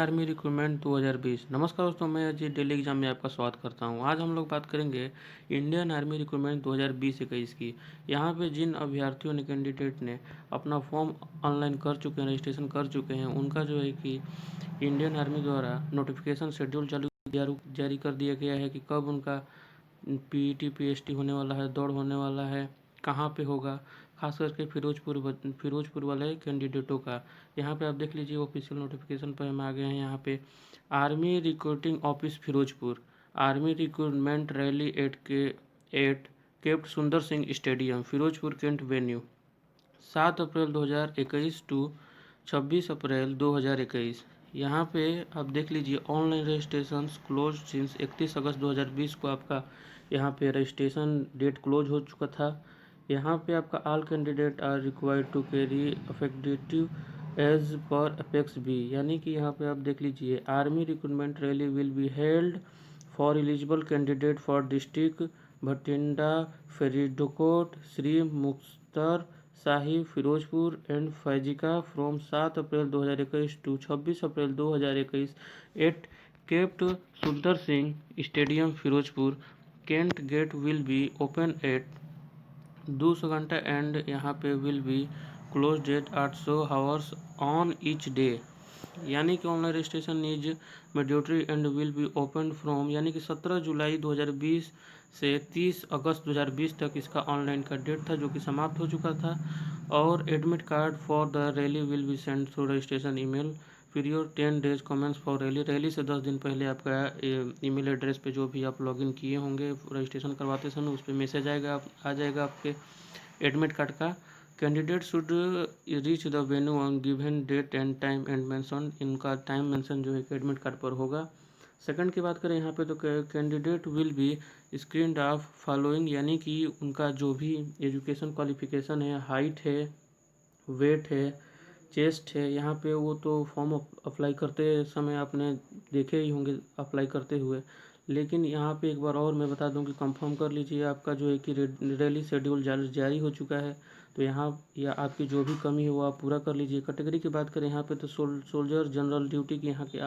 Army recruitment 2020। नमस्कार दोस्तों, मैं अजय डेली एग्जाम में आपका स्वागत करता हूं। आज हम लोग बात करेंगे इंडियन आर्मी रिक्रूटमेंट 2020-21 की। यहां पे जिन अभ्यर्थियों ने कैंडिडेट ने अपना फॉर्म ऑनलाइन कर चुके हैं, रजिस्ट्रेशन कर चुके हैं, उनका जो है कि इंडियन आर्मी द्वारा नोटिफिकेशन शेड्यूल जारी कर दिया गया है कि कब उनका पीईटी पीएसटी होने वाला है, दौड़ होने वाला है, कहाँ पे होगा, खास करके फिरोजपुर वाले कैंडिडेटों का। यहाँ पे आप देख लीजिए ऑफिशियल नोटिफिकेशन पर हम आ गए हैं। यहाँ पे army recruiting office Firozpur, army recruitment rally at Capt Sundar Singh stadium, Firozpur cantt venue, 7 April 2021 to 26 April 2021। यहाँ पे आप देख लीजिए online registration close since 31 August 2020 को आपका यहाँ पे रजिस्ट्रेशन डेट क्लोज हो चुका था। यहाँ पे आपका all candidate are required to carry affective age पर अपेक्स बी, यानी कि यहाँ पे आप देख लीजिए army recruitment rally will be held for eligible candidate for district Bathinda, Faridkot, Shri Muktsar Sahib, Firozpur and Fazilka from 7 April 2021 to 26 April 2021 at Capt Sundar Singh stadium Firozpur. Cantt gate will be open at 200 घंटा and यहाँ पे will be close eight 800 hours on each day, यानी कि online registration is mandatory and will be open from, यानी कि 17 जुलाई 2020 से 30 अगस्त 2020 तक इसका ऑनलाइन का डेट था, जो कि समाप्त हो चुका था। और admit card for the rally will be send through registration email period 10 days comments for rally से 10 दिन पहले आपका ईमेल एड्रेस पे जो भी आप लॉगिन किए होंगे रजिस्ट्रेशन करवाते समय, उस पर मैसेज आ जाएगा आपके एडमिट कार्ड का। Candidate should reach the venue on given date and time and mention, इनका टाइम मेंशन जो है एडमिट कार्ड पर होगा। सेकंड की बात करें यहाँ पे तो candidate will B screened of following, यानी कि उनका जो भी एजुकेशन क्वालिफिकेशन है, हाइट है, वेट है, चेस्ट है, यहाँ पे वो तो फॉर्म अप्लाई करते समय आपने देखे ही होंगे अप्लाई करते हुए। लेकिन यहाँ पे एक बार और मैं बता दूं कि कंफर्म कर लीजिए, आपका जो है कि रैली शेड्यूल जारी हो चुका है, तो यहाँ या आपकी जो भी कमी है वो आप पूरा कर लीजिए। कैटेगरी की बात करें यहाँ पे तो सोल्जर जनरल ड्यूटी की यहाँ के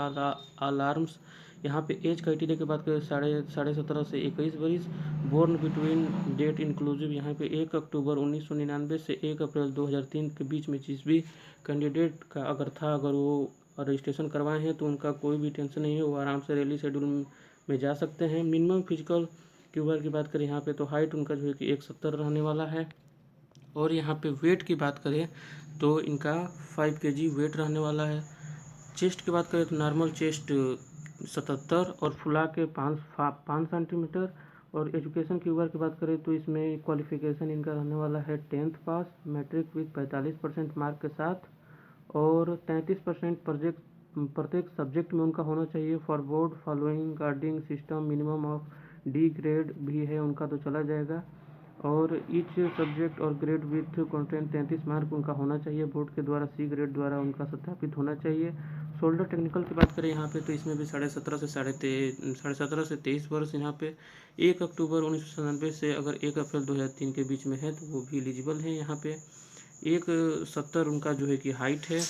ऑल आर्म्स। यहाँ पे एज क्राइटेरिया की बात करें 17.5 से 21 वर्ष, बोर्न बिटवीन डेट इंक्लूसिव यहाँ पे 1 अक्टूबर 1999 से 1 अप्रैल 2003 के बीच में जिस भी कैंडिडेट का अगर वो रजिस्ट्रेशन करवाए हैं तो उनका कोई भी टेंशन नहीं है, वो आराम से रैली शेड्यूल में जा सकते हैं। मिनिमम फिजिकल क्यूबर की बात करें यहाँ पे तो हाइट उनका जो है कि 170 रहने वाला है। और यहाँ पे वेट की बात करें तो इनका 5 kg वेट रहने वाला है। चेस्ट की बात करें तो नॉर्मल चेस्ट 77 और फुला के 5 सेंटीमीटर। और एजुकेशन क्यूबर की बात करें तो इसमें क्वालिफिकेशन इनका रहने वाला है 10th pass, matric with 45% mark के साथ, और 33% प्रत्येक सब्जेक्ट में उनका होना चाहिए। For board following grading system minimum of D grade भी है उनका तो चला जाएगा। और ईच सब्जेक्ट और ग्रेड विथ कंटेंट 33 मार्क उनका होना चाहिए। बोर्ड के द्वारा सी ग्रेड द्वारा उनका सत्यापित होना चाहिए। शोल्डर टेक्निकल की बात करें यहाँ पे तो इसमें भी 17.5 से 23 वर्ष यहाँ पे 1 अक्टूबर 1997 से अगर 1 अप्रैल 2003 के बीच में है तो वो भी एलिजिबल है। यहाँ पे 170 उनका जो है कि हाइट है।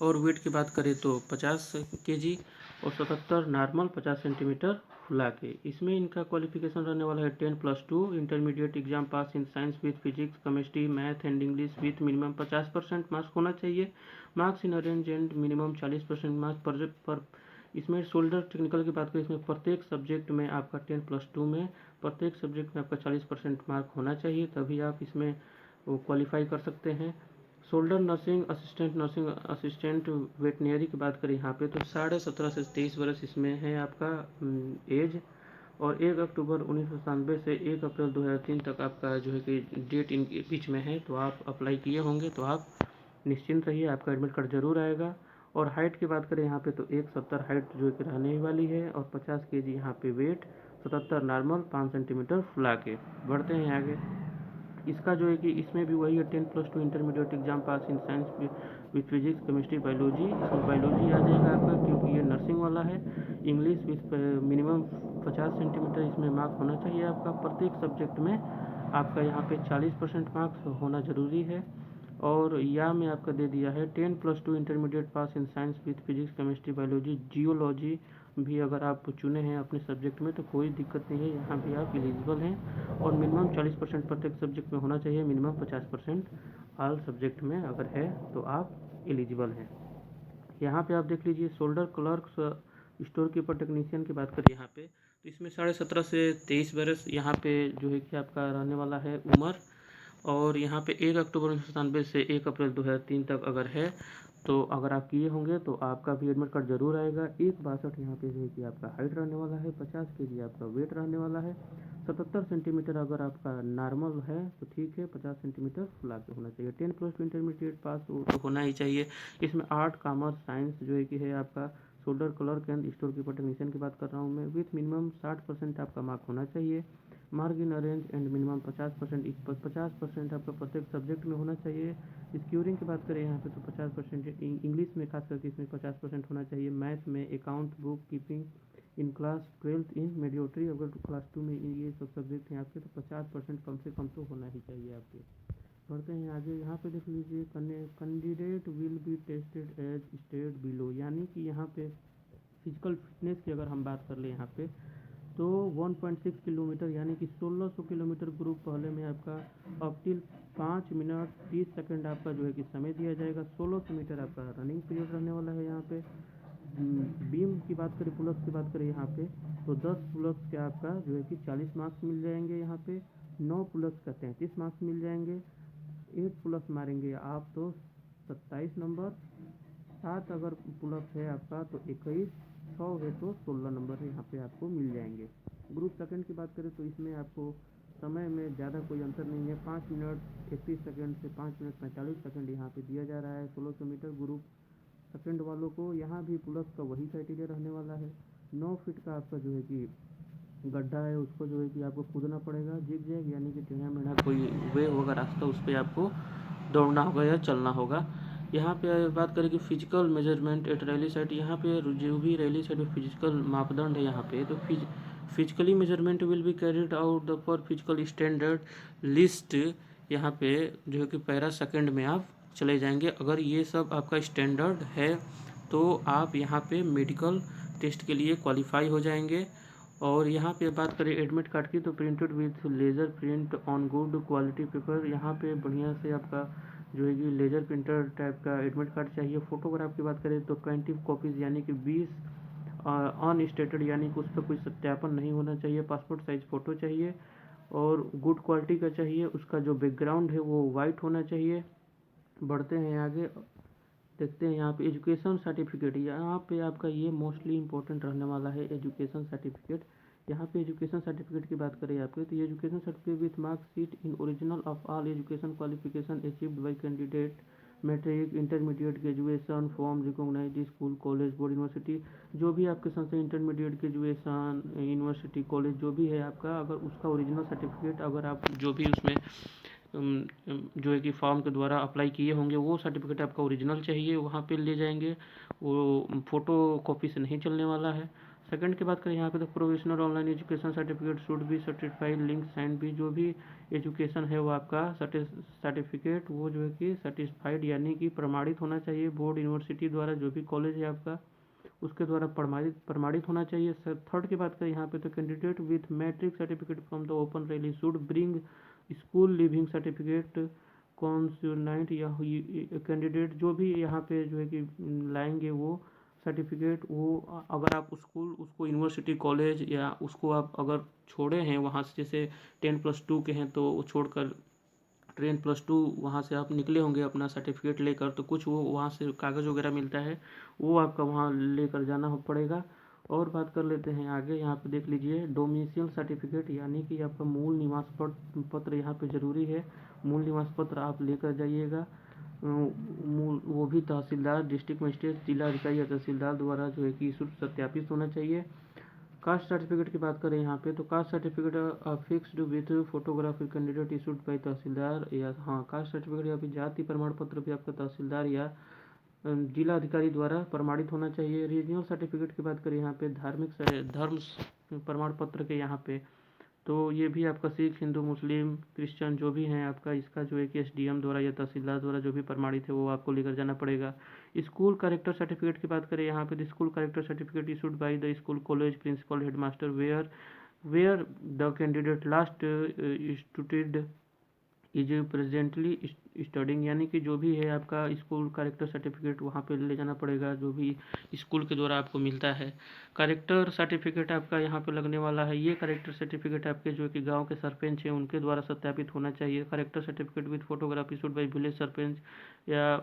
और वेट की बात करें तो 50 kg और 77 नॉर्मल 50 सेंटीमीटर फुला के। इसमें इनका क्वालिफिकेशन रहने वाला है 10+2 intermediate exam pass in science with physics chemistry math and English with minimum 50% marks होना चाहिए। Marks in arrange and minimum 40% marks पर। इसमें शोल्डर टेक्निकल की बात करें इसमें प्रत्येक सब्जेक्ट में आपका 10+2 में प्रत्येक सब्जेक्ट में आपका 40% मार्क होना चाहिए, तभी आप इसमें वो क्वालिफाई कर सकते हैं। शोल्डर नर्सिंग असिस्टेंट वेटनरी की बात करें यहाँ पे तो 17.5 से 23 वर्ष इसमें है आपका एज। और 1 अक्टूबर 1997 से 1 अप्रैल 2003 तक आपका जो है कि डेट इनके बीच में है, तो आप अप्लाई किए होंगे तो आप निश्चिंत रहिए, आपका एडमिट कार्ड जरूर आएगा। और हाइट की बात करें यहाँ पे तो 170 हाइट जो कि रहने वाली है और 50 kg यहाँ पे वेट, 77 नॉर्मल 5 सेंटीमीटर फुला के। बढ़ते हैं आगे। इसका जो है कि इसमें भी वही है 10+2 intermediate exam pass in science with physics chemistry biology. इसमें बायोलॉजी आ जाएगा आपका क्योंकि ये नर्सिंग वाला है। इंग्लिश विथ मिनिमम 50 सेंटीमीटर इसमें मार्क्स होना चाहिए आपका। प्रत्येक सब्जेक्ट में आपका यहाँ पे 40% मार्क्स होना ज़रूरी है। और या में आपका दे दिया है 10+2 intermediate pass in science with physics chemistry biology geology भी अगर आप चुने हैं अपने सब्जेक्ट में तो कोई दिक्कत नहीं है, यहाँ भी आप एलिजिबल हैं। और मिनिमम 40% प्रत्येक सब्जेक्ट में होना चाहिए, मिनिमम 50% ऑल सब्जेक्ट में अगर है तो आप एलिजिबल हैं। यहाँ पे आप देख लीजिए shoulder clerk store keeper technician की बात करें यहाँ पे तो इसमें 17.5 से 23 बरस यहाँ पे जो है कि आपका रहने वाला है उम्र। और यहाँ पे 1 अक्टूबर 1997 से 1 अप्रैल 2003 तक अगर है तो अगर आप किए होंगे तो आपका भी एडमिट कार्ड जरूर आएगा। 1.62 यहाँ पे जो है कि आपका हाइट रहने वाला है, 50 kg आपका वेट रहने वाला है, 77 सेंटीमीटर अगर आपका नॉर्मल है तो ठीक है, 50 सेंटीमीटर फुला के होना चाहिए, 10+2 इंटरमीडिएट पास तो होना ही चाहिए। इसमें आर्ट कॉमर्स साइंस जो है कि है आपका shoulder clerk and store keeper technician की बात कर रहा हूँ मैं, विथ मिनिमम 60% आपका मार्क होना चाहिए। Mark in arrange and minimum 50% आपका प्रत्येक सब्जेक्ट में होना चाहिए। स्क्योरिंग की बात करें यहाँ पे तो 50% इंग्लिश में खास करके इसमें 50% होना चाहिए। मैथ में account book keeping in class 12 इन मेडियोट्री अगर क्लास 2 में ये सब सब्जेक्ट हैं आपके तो 50% कम से कम तो होना ही चाहिए आपके। बढ़ते हैं आगे, यहाँ पे देख लीजिए candidate will be tested as state below, यानी कि यहाँ पे फिजिकल फिटनेस की अगर हम बात कर ले यहाँ पे तो 1.6 किलोमीटर यानी कि 1600 किलोमीटर ग्रुप पहले में आपका अप टिल 5 मिनट 30 सेकंड आपका जो है कि समय दिया जाएगा। 1600 मीटर आपका रनिंग पीरियड रहने वाला है यहाँ पे। बीम की बात करें, पुलअप्स की बात करें यहाँ पे तो 10 पुलअप्स के आपका जो है कि 40 मार्क्स मिल जाएंगे यहाँ पे, 9 पुलअप्स का 33 मार्क्स मिल जाएंगे, 8 पुलअप्स मारेंगे आप तो 27 नंबर, 7 अगर पुलअप्स है आपका तो 21, 100 है तो 16 नंबर यहाँ पे आपको मिल जाएंगे। ग्रुप सेकंड की बात करें तो इसमें आपको समय में ज़्यादा कोई अंतर नहीं है, 5 मिनट 31 सेकंड से 5 मिनट 45 सेकंड यहाँ पे दिया जा रहा है 1600 मीटर ग्रुप सेकंड वालों को। यहाँ भी पुलअप्स का वही क्राइटेरिया रहने वाला है। 9 फीट का आपका जो है कि गड्ढा है उसको जो है कि आपको कूदना पड़ेगा, जिग जैग यानी कि टेढ़ा मेढ़ा कोई वे होगा रास्ता उस पर आपको दौड़ना होगा या चलना होगा। यहाँ पे बात करें कि physical measurement at rally site, यहाँ पे जो भी रैली साइट में फिजिकल मापदंड है यहाँ पे तो physically measurement will be carried out the पर फिजिकल स्टैंडर्ड लिस्ट, यहाँ पे जो है कि पैरा सेकंड में आप चले जाएंगे। अगर ये सब आपका स्टैंडर्ड है तो आप यहाँ पे मेडिकल टेस्ट के लिए क्वालिफाई हो जाएंगे। और यहाँ पे बात करें एडमिट कार्ड की तो printed with laser print on good quality paper, यहाँ पे बढ़िया से आपका जो है कि लेज़र प्रिंटर टाइप का एडमिट कार्ड चाहिए। फोटोग्राफ की बात करें तो 20 कॉपीज़ यानी कि 20 अनस्टेटेड यानी कि उस पर कोई सत्यापन नहीं होना चाहिए, पासपोर्ट साइज फ़ोटो चाहिए और गुड क्वालिटी का चाहिए। उसका जो बैकग्राउंड है वो वाइट होना चाहिए। बढ़ते हैं आगे, देखते हैं यहाँ पे एजुकेशन सर्टिफिकेट, यहाँ पे आपका ये मोस्टली इंपॉर्टेंट रहने वाला है एजुकेशन सर्टिफिकेट। यहाँ पे एजुकेशन सर्टिफिकेट की बात करें आपके तो ये education certificate with marksheet in original of all education qualification achieved by candidate, matric intermediate graduation from recognised school college board university, जो भी आपके संस्था इंटरमीडिएट ग्रेजुएशन यूनिवर्सिटी कॉलेज जो भी है आपका, अगर उसका ओरिजिनल सर्टिफिकेट अगर आप जो भी उसमें जो है कि फॉर्म के द्वारा अप्लाई किए होंगे वो सर्टिफिकेट आपका ओरिजिनल चाहिए, वहाँ पे ले जाएंगे, वो फ़ोटो कॉपी से नहीं चलने वाला है। सेकंड की बात करें यहाँ पे तो provisional online education certificate should be certified link sign भी, जो भी एजुकेशन है वो आपका सर्टिफिकेट वो जो है कि सर्टिफाइड यानी कि प्रमाणित होना चाहिए बोर्ड यूनिवर्सिटी द्वारा, जो भी कॉलेज है आपका उसके द्वारा प्रमाणित होना चाहिए। थर्ड की बात करें यहाँ पे तो candidate with matric certificate from the open rally should bring school leaving certificate consulate, या कैंडिडेट जो भी यहाँ पे जो है कि लाएंगे वो सर्टिफिकेट, वो अगर आप स्कूल उसको यूनिवर्सिटी कॉलेज या उसको आप अगर छोड़े हैं वहाँ से, जैसे 10+2 के हैं तो वो छोड़कर 10+2 वहाँ से आप निकले होंगे अपना सर्टिफिकेट लेकर, तो कुछ वो वहाँ से कागज़ वगैरह मिलता है वो आपका वहाँ लेकर जाना पड़ेगा। और बात कर लेते हैं आगे, यहाँ पे देख लीजिए डोमिसाइल सर्टिफिकेट यानी कि आपका मूल निवास पत्र यहाँ पे ज़रूरी है, मूल निवास पत्र आप लेकर जाइएगा। मूल वो भी तहसीलदार डिस्ट्रिक्ट मजिस्ट्रेट जिला अधिकारी या तहसीलदार द्वारा जो है कि सत्यापित होना चाहिए। कास्ट सर्टिफिकेट की बात करें यहाँ पे तो caste certificate fixed with photography candidate issued by tehsildar, या हाँ कास्ट सर्टिफिकेट या फिर जाति प्रमाण पत्र भी आपका तहसीलदार या जिला अधिकारी द्वारा प्रमाणित होना चाहिए। रीजनल सर्टिफिकेट की बात करें यहाँ पे धर्म प्रमाण पत्र के यहाँ पे तो ये भी आपका सिख, हिंदू, मुस्लिम, क्रिश्चियन जो भी हैं आपका, इसका जो है कि एसडीएम द्वारा या तहसीलदार द्वारा जो भी प्रमाणित है वो आपको लेकर जाना पड़ेगा। स्कूल कैरेक्टर सर्टिफिकेट की बात करें यहाँ पे, the school character certificate issued by the school, college, principal, headmaster where the candidate last student is presently studying, यानी कि जो भी है आपका स्कूल कैरेक्टर सर्टिफिकेट वहाँ पे ले जाना पड़ेगा, जो भी स्कूल के द्वारा आपको मिलता है। कैरेक्टर सर्टिफिकेट आपका यहाँ पे लगने वाला है, ये कैरेक्टर सर्टिफिकेट आपके जो कि गांव के सरपंच हैं उनके द्वारा सत्यापित होना चाहिए। Character certificate with photograph issued by village sarpanch या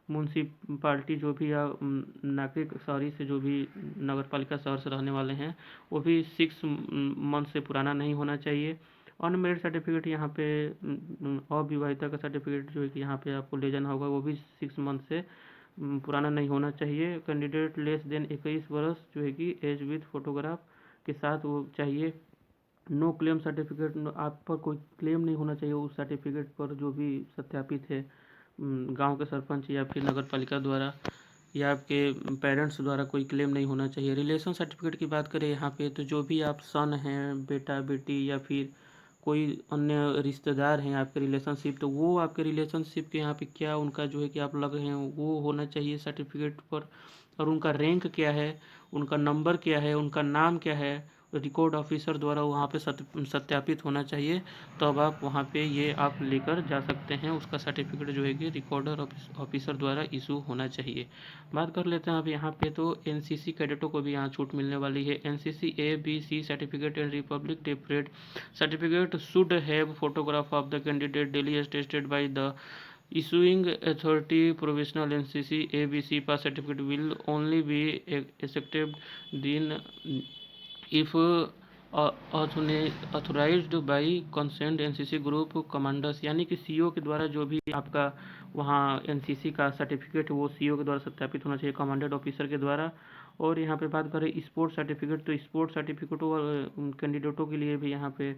म्यूनसिपाल्टी जो भी या नागरिक शहरी से जो भी नगर पालिका शहर से रहने वाले हैं, वो भी 6 मंथ से पुराना नहीं होना चाहिए। अनमेरिड सर्टिफिकेट यहाँ पे अविवाहिता का सर्टिफिकेट जो है कि यहाँ पे आपको ले जाना होगा, वो भी 6 मंथ से पुराना नहीं होना चाहिए। कैंडिडेट लेस देन 21 वर्ष जो है कि एज विथ फोटोग्राफ के साथ वो चाहिए। नो क्लेम सर्टिफिकेट, आप पर कोई क्लेम नहीं होना चाहिए उस सर्टिफिकेट पर जो भी सत्यापित है गांव के सरपंच या फिर नगर पालिका द्वारा या आपके पेरेंट्स द्वारा कोई क्लेम नहीं होना चाहिए। रिलेशन सर्टिफिकेट की बात करें यहाँ पे, तो जो भी आप सन हैं, बेटा बेटी या फिर कोई अन्य रिश्तेदार हैं आपके रिलेशनशिप, तो वो आपके रिलेशनशिप के यहाँ पे क्या उनका जो है कि आप लग रहे हैं वो होना चाहिए सर्टिफिकेट पर, और उनका रैंक क्या है, उनका नंबर क्या है, उनका नाम क्या है, रिकॉर्ड ऑफिसर द्वारा वहाँ पे सत्यापित होना चाहिए। तब आप वहाँ पे ये आप लेकर जा सकते हैं, उसका सर्टिफिकेट जो है कि रिकॉर्डर ऑफिसर द्वारा इशू होना चाहिए। बात कर लेते हैं अब यहाँ पे, तो एनसीसी कैडेटों को भी यहाँ छूट मिलने वाली है। NCC ABC certificate and Republic day parade certificate should have photograph of the candidate daily attested by the issuing authority. Provisional NCC ABC pass certificate will only be accepted then if authorized by consent NCC group commanders, यानी कि CO के द्वारा जो भी आपका वहाँ NCC का certificate वो सीओ के द्वारा सत्यापित होना चाहिए, कमांडेड ऑफिसर के द्वारा। और यहाँ पे बात करें स्पोर्ट्स सर्टिफिकेट, तो स्पोर्ट्स सर्टिफिकेट कैंडिडेटों के लिए भी यहाँ पे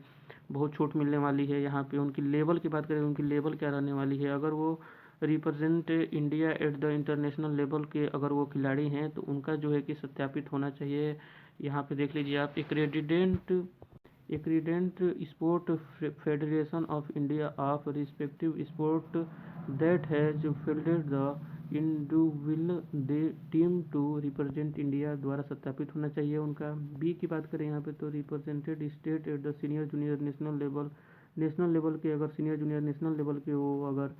बहुत छूट मिलने वाली है। यहाँ पे उनकी लेवल की बात करें, उनकी लेवल क्या रहने वाली है, अगर वो represent India at the international level के अगर वो खिलाड़ी हैं तो उनका जो है कि सत्यापित होना चाहिए। यहाँ पे देख लीजिए आप, accredited sport federation of India of respective sport that has fielded the individual team to represent India द्वारा सत्यापित होना चाहिए उनका। बी की बात करें यहाँ पे, तो represented state at the senior junior national level के अगर सीनियर जूनियर नेशनल लेवल के वो अगर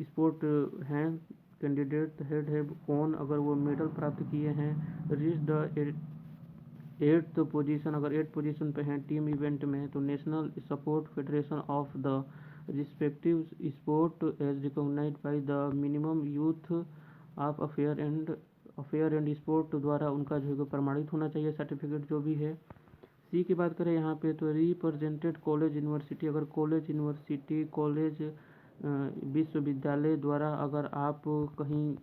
स्पोर्ट हैं कैंडिडेट हेड है कौन, अगर वो मेडल प्राप्त किए हैं, रीच द 8th पोजीशन, अगर 8th पोजीशन पे हैं टीम इवेंट में, तो national support federation of the respective sport as recognised by the minimum youth of affair and sport द्वारा उनका जो है प्रमाणित होना चाहिए सर्टिफिकेट जो भी है। सी की बात करें यहाँ पे, तो रिप्रेजेंटेड कॉलेज यूनिवर्सिटी, अगर कॉलेज यूनिवर्सिटी कॉलेज विश्वविद्यालय द्वारा अगर आप कहीं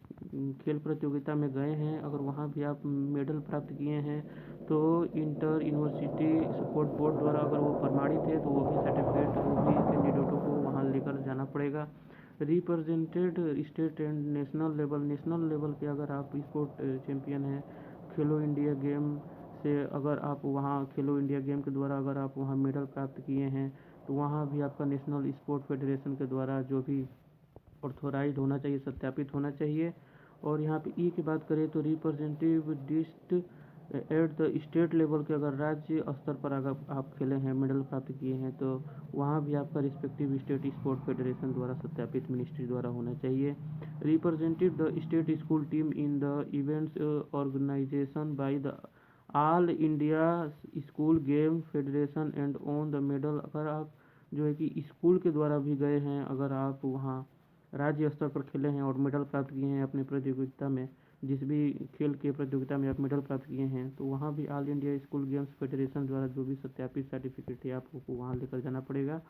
खेल प्रतियोगिता में गए हैं, अगर वहाँ भी आप मेडल प्राप्त किए हैं, तो इंटर यूनिवर्सिटी सपोर्ट बोर्ड द्वारा अगर वो प्रमाणित है तो वो भी सर्टिफिकेट वो भी कैंडिडेटों को वहाँ लेकर जाना पड़ेगा। Represented state and national level के अगर आप स्पोर्ट चैम्पियन हैं, खेलो इंडिया गेम से अगर आप वहाँ खेलो इंडिया गेम के द्वारा अगर आप वहाँ मेडल प्राप्त किए हैं, तो वहाँ भी आपका नेशनल स्पोर्ट फेडरेशन के द्वारा जो भी ऑथोराइज होना चाहिए, सत्यापित होना चाहिए। और यहाँ पे ई की बात करें, तो representative dist at the state level के अगर राज्य स्तर पर अगर आप खेले हैं, मेडल प्राप्त किए हैं, तो वहाँ भी आपका रिस्पेक्टिव स्टेट स्पोर्ट फेडरेशन द्वारा सत्यापित मिनिस्ट्री द्वारा होना चाहिए। Representative the state school team in the events organisation by the all India school game federation and on the medal, अगर आप जो है कि स्कूल के द्वारा भी गए हैं, अगर आप वहाँ राज्य स्तर पर खेले हैं और मेडल प्राप्त किए हैं अपनी प्रतियोगिता में, जिस भी खेल के प्रतियोगिता में आप मेडल प्राप्त किए हैं, तो वहाँ भी all India school games federation द्वारा जो भी सत्यापित सर्टिफिकेट है आपको वहाँ लेकर जाना पड़ेगा।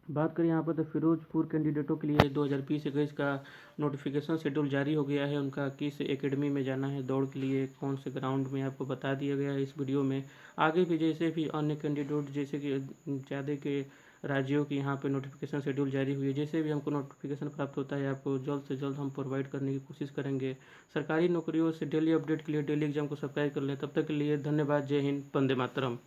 बात करें यहाँ पर, तो फिरोजपुर कैंडिडेटों के लिए 2020-21 का नोटिफिकेशन शेड्यूल जारी हो गया है। उनका किस एकेडमी में जाना है दौड़ के लिए, कौन से ग्राउंड में, आपको बता दिया गया है इस वीडियो में। आगे भी जैसे भी अन्य कैंडिडेट जैसे कि ज़्यादा के राज्यों की यहाँ पे नोटिफिकेशन शेड्यूल जारी हुई है, जैसे भी हमको नोटिफिकेशन प्राप्त होता है आपको जल्द से जल्द हम प्रोवाइड करने की कोशिश करेंगे। सरकारी नौकरियों से डेली अपडेट के लिए डेली एग्जाम को सब्सक्राइब कर लें। तब तक के लिए धन्यवाद। जय हिंद, वंदे मातरम।